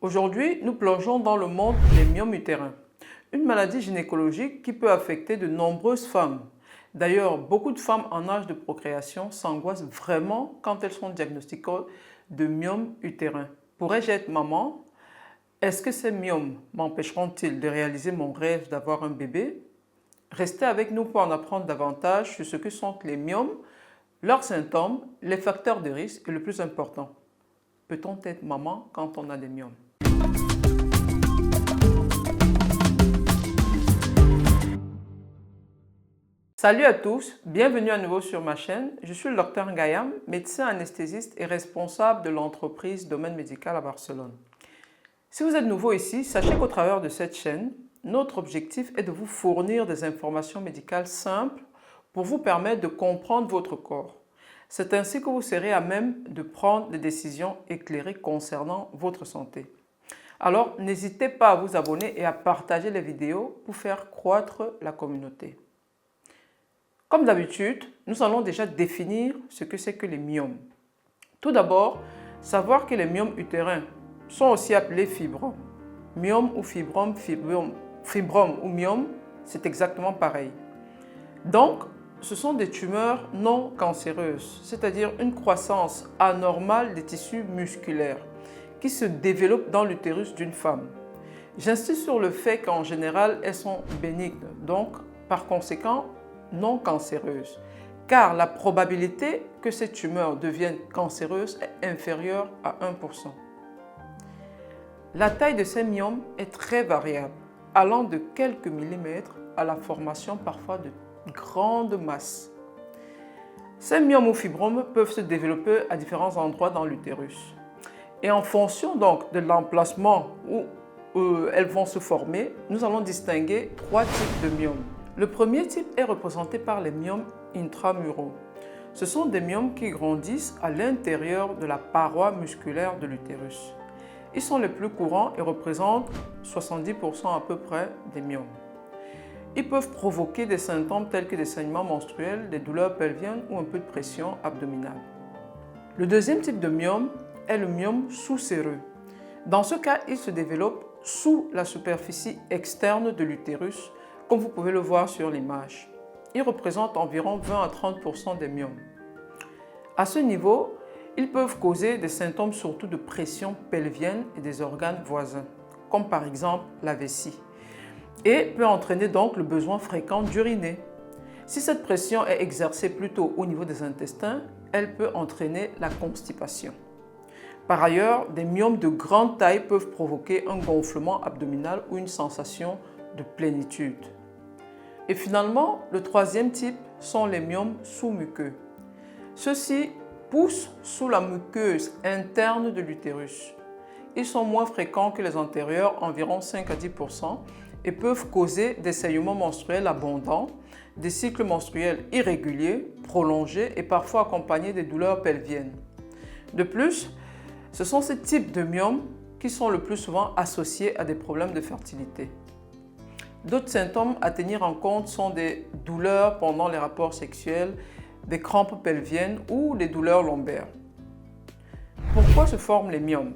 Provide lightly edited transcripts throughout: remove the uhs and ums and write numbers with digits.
Aujourd'hui, nous plongeons dans le monde des myomes utérins, une maladie gynécologique qui peut affecter de nombreuses femmes. D'ailleurs, beaucoup de femmes en âge de procréation s'angoissent vraiment quand elles sont diagnostiquées de myomes utérins. Pourrais-je être maman? Est-ce que ces myomes m'empêcheront-ils de réaliser mon rêve d'avoir un bébé? Restez avec nous pour en apprendre davantage sur ce que sont les myomes, leurs symptômes, les facteurs de risque et le plus important, peut-on être maman quand on a des myomes? Salut à tous, bienvenue à nouveau sur ma chaîne. Je suis le Dr Ngayam, médecin anesthésiste et responsable de l'entreprise Domaine Médical à Barcelone. Si vous êtes nouveau ici, sachez qu'au travers de cette chaîne, notre objectif est de vous fournir des informations médicales simples pour vous permettre de comprendre votre corps. C'est ainsi que vous serez à même de prendre des décisions éclairées concernant votre santé. Alors, n'hésitez pas à vous abonner et à partager les vidéos pour faire croître la communauté. Comme d'habitude, nous allons déjà définir ce que c'est que les myomes. Tout d'abord, savoir que les myomes utérins sont aussi appelés fibromes. Myome ou fibrome, fibrome ou myome, c'est exactement pareil. Donc, ce sont des tumeurs non cancéreuses, c'est-à-dire une croissance anormale des tissus musculaires qui se développent dans l'utérus d'une femme. J'insiste sur le fait qu'en général, elles sont bénignes, donc par conséquent non cancéreuses, car la probabilité que ces tumeurs deviennent cancéreuses est inférieure à 1%. La taille de ces myomes est très variable, allant de quelques millimètres à la formation parfois de grandes masses. Ces myomes ou fibromes peuvent se développer à différents endroits dans l'utérus. Et en fonction donc de l'emplacement où elles vont se former, nous allons distinguer trois types de myomes. Le premier type est représenté par les myomes intramuraux. Ce sont des myomes qui grandissent à l'intérieur de la paroi musculaire de l'utérus. Ils sont les plus courants et représentent 70% à peu près des myomes. Ils peuvent provoquer des symptômes tels que des saignements menstruels, des douleurs pelviennes ou un peu de pression abdominale. Le deuxième type de myome est le myome sous-séreux. Dans ce cas, il se développe sous la superficie externe de l'utérus, comme vous pouvez le voir sur l'image. Il représente environ 20 à 30% des myomes. À ce niveau, ils peuvent causer des symptômes surtout de pression pelvienne et des organes voisins, comme par exemple la vessie, et peut entraîner donc le besoin fréquent d'uriner. Si cette pression est exercée plutôt au niveau des intestins, elle peut entraîner la constipation. Par ailleurs, des myomes de grande taille peuvent provoquer un gonflement abdominal ou une sensation de plénitude. Et finalement, le troisième type sont les myomes sous-muqueux. Ceux-ci poussent sous la muqueuse interne de l'utérus. Ils sont moins fréquents que les antérieurs, environ 5 à 10%, et peuvent causer des saignements menstruels abondants, des cycles menstruels irréguliers, prolongés et parfois accompagnés de douleurs pelviennes. De plus, ce sont ces types de myomes qui sont le plus souvent associés à des problèmes de fertilité. D'autres symptômes à tenir en compte sont des douleurs pendant les rapports sexuels, des crampes pelviennes ou des douleurs lombaires. Pourquoi se forment les myomes?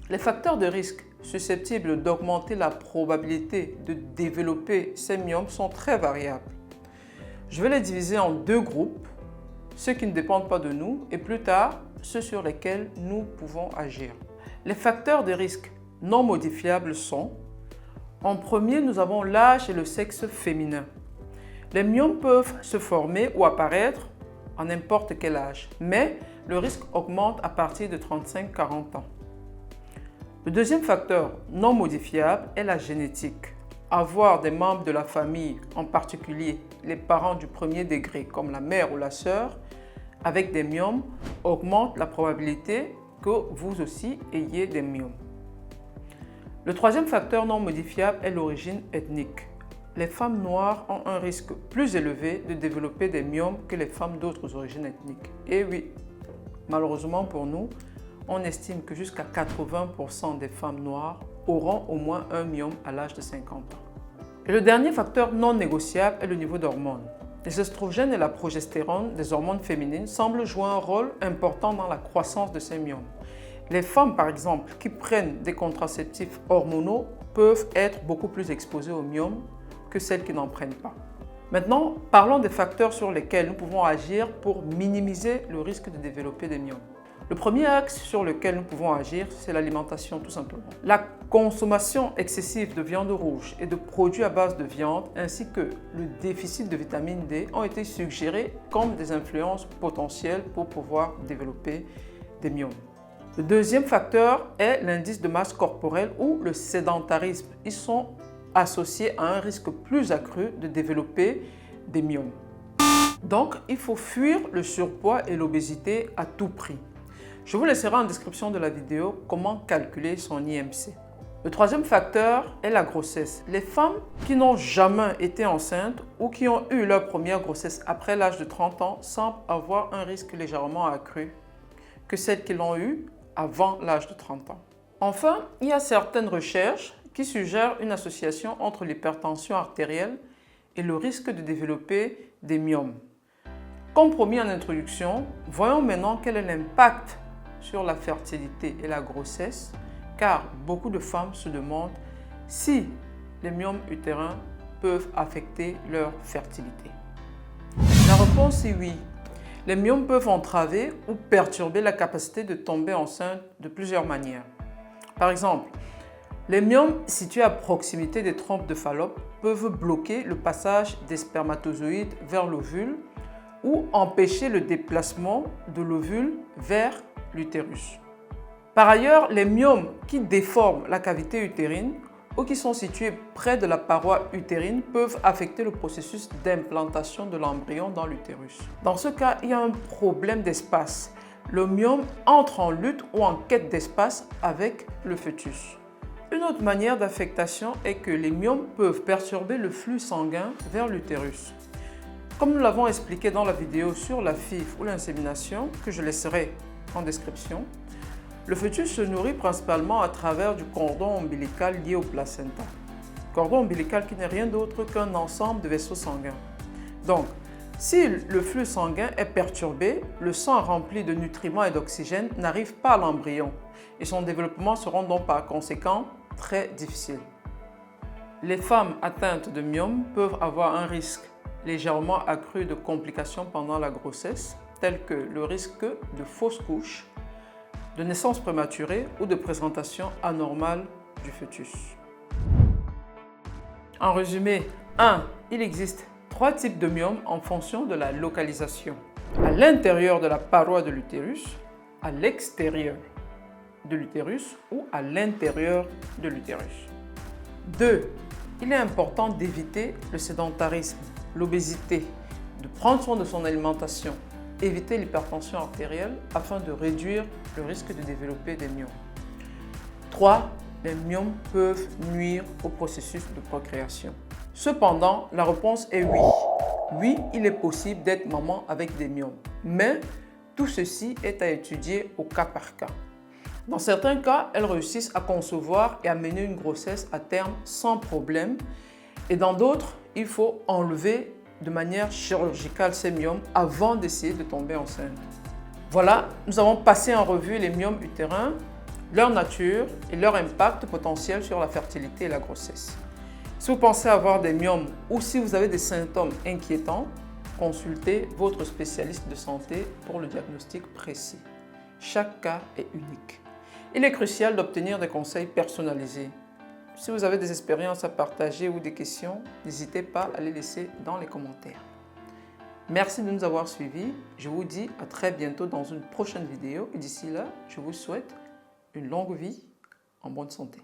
Les facteurs de risque susceptibles d'augmenter la probabilité de développer ces myomes sont très variables. Je vais les diviser en deux groupes, ceux qui ne dépendent pas de nous et plus tard, ceux sur lesquels nous pouvons agir. Les facteurs de risque non modifiables sont: en premier, nous avons l'âge et le sexe féminin. Les myomes peuvent se former ou apparaître à n'importe quel âge, mais le risque augmente à partir de 35-40 ans. Le deuxième facteur non modifiable est la génétique. Avoir des membres de la famille, en particulier les parents du premier degré comme la mère ou la sœur, avec des myomes, augmente la probabilité que vous aussi ayez des myomes. Le troisième facteur non modifiable est l'origine ethnique. Les femmes noires ont un risque plus élevé de développer des myomes que les femmes d'autres origines ethniques. Et oui, malheureusement pour nous, on estime que jusqu'à 80% des femmes noires auront au moins un myome à l'âge de 50 ans. Et le dernier facteur non négociable est le niveau d'hormones. Les oestrogènes et la progestérone, des hormones féminines, semblent jouer un rôle important dans la croissance de ces myomes. Les femmes, par exemple, qui prennent des contraceptifs hormonaux peuvent être beaucoup plus exposées au myome que celles qui n'en prennent pas. Maintenant, parlons des facteurs sur lesquels nous pouvons agir pour minimiser le risque de développer des myomes. Le premier axe sur lequel nous pouvons agir, c'est l'alimentation tout simplement. La consommation excessive de viande rouge et de produits à base de viande ainsi que le déficit de vitamine D ont été suggérés comme des influences potentielles pour pouvoir développer des myomes. Le deuxième facteur est l'indice de masse corporelle ou le sédentarisme. Ils sont associés à un risque plus accru de développer des myomes. Donc, il faut fuir le surpoids et l'obésité à tout prix. Je vous laisserai en description de la vidéo comment calculer son IMC. Le troisième facteur est la grossesse. Les femmes qui n'ont jamais été enceintes ou qui ont eu leur première grossesse après l'âge de 30 ans semblent avoir un risque légèrement accru que celles qui l'ont eu avant l'âge de 30 ans. Enfin, il y a certaines recherches qui suggèrent une association entre l'hypertension artérielle et le risque de développer des myomes. Comme promis en introduction, voyons maintenant quel est l'impact sur la fertilité et la grossesse, car beaucoup de femmes se demandent si les myomes utérins peuvent affecter leur fertilité. La réponse est oui. Les myomes peuvent entraver ou perturber la capacité de tomber enceinte de plusieurs manières. Par exemple, les myomes situés à proximité des trompes de Fallope peuvent bloquer le passage des spermatozoïdes vers l'ovule ou empêcher le déplacement de l'ovule vers l'utérus. Par ailleurs, les myomes qui déforment la cavité utérine ou qui sont situés près de la paroi utérine peuvent affecter le processus d'implantation de l'embryon dans l'utérus. Dans ce cas, il y a un problème d'espace. Le myome entre en lutte ou en quête d'espace avec le fœtus. Une autre manière d'affectation est que les myomes peuvent perturber le flux sanguin vers l'utérus. Comme nous l'avons expliqué dans la vidéo sur la FIV ou l'insémination, que je laisserai en description, le fœtus se nourrit principalement à travers du cordon ombilical lié au placenta. Cordon ombilical qui n'est rien d'autre qu'un ensemble de vaisseaux sanguins. Donc, si le flux sanguin est perturbé, le sang rempli de nutriments et d'oxygène n'arrive pas à l'embryon et son développement sera donc par conséquent très difficile. Les femmes atteintes de myome peuvent avoir un risque légèrement accru de complications pendant la grossesse, tels que le risque de fausse couche, de naissance prématurée ou de présentation anormale du fœtus. En résumé, 1. Il existe 3 types de myomes en fonction de la localisation. À l'intérieur de la paroi de l'utérus, à l'extérieur de l'utérus ou à l'intérieur de l'utérus. 2. Il est important d'éviter le sédentarisme, l'obésité, de prendre soin de son alimentation, éviter l'hypertension artérielle afin de réduire le risque de développer des myomes. 3. Les myomes peuvent nuire au processus de procréation. Cependant, la réponse est oui. Oui, il est possible d'être maman avec des myomes, mais tout ceci est à étudier au cas par cas. Dans certains cas, elles réussissent à concevoir et à mener une grossesse à terme sans problème, et dans d'autres, il faut enlever de manière chirurgicale ces myomes avant d'essayer de tomber enceinte. Voilà, nous avons passé en revue les myomes utérins, leur nature et leur impact potentiel sur la fertilité et la grossesse. Si vous pensez avoir des myomes ou si vous avez des symptômes inquiétants, consultez votre spécialiste de santé pour le diagnostic précis. Chaque cas est unique. Il est crucial d'obtenir des conseils personnalisés. Si vous avez des expériences à partager ou des questions, n'hésitez pas à les laisser dans les commentaires. Merci de nous avoir suivis. Je vous dis à très bientôt dans une prochaine vidéo. Et d'ici là, je vous souhaite une longue vie en bonne santé.